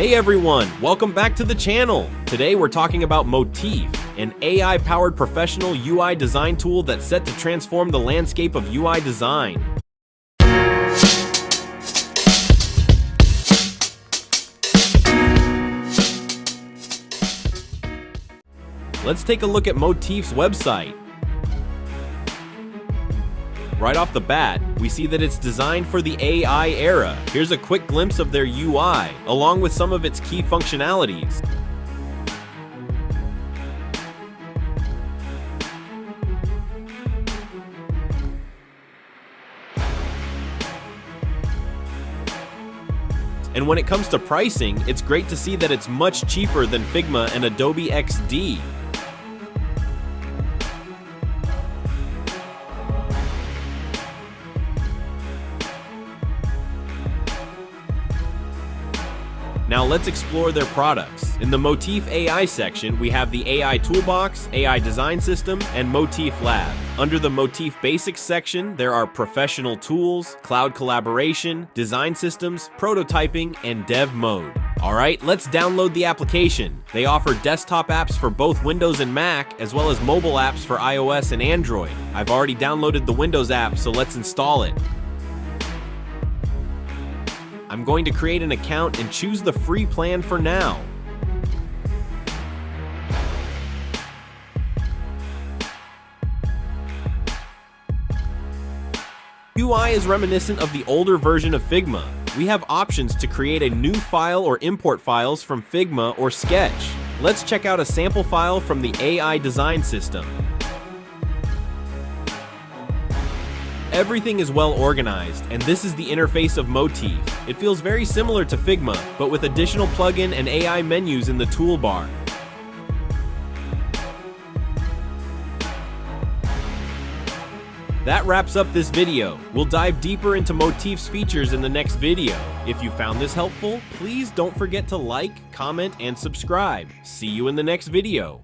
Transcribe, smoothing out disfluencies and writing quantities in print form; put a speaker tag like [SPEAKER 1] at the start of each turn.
[SPEAKER 1] Hey everyone, welcome back to the channel. Today we're talking about Motiff, an AI-powered professional UI design tool that's set to transform the landscape of UI design. Let's take a look at Motiff's website. Right off the bat, we see that it's designed for the AI era. Here's a quick glimpse of their UI, along with some of its key functionalities. And when it comes to pricing, it's great to see that it's much cheaper than Figma and Adobe XD. Now let's explore their products. In the Motiff AI section, we have the AI Toolbox, AI Design System, and Motiff Lab. Under the Motiff Basics section, there are professional tools, cloud collaboration, design systems, prototyping, and dev mode. Alright, let's download the application. They offer desktop apps for both Windows and Mac, as well as mobile apps for iOS and Android. I've already downloaded the Windows app, so let's install it. I'm going to create an account and choose the free plan for now. UI is reminiscent of the older version of Figma. We have options to create a new file or import files from Figma or Sketch. Let's check out a sample file from the AI design system. Everything is well organized, and this is the interface of Motiff. It feels very similar to Figma, but with additional plugin and AI menus in the toolbar. That wraps up this video. We'll dive deeper into Motiff's features in the next video. If you found this helpful, please don't forget to like, comment, and subscribe. See you in the next video.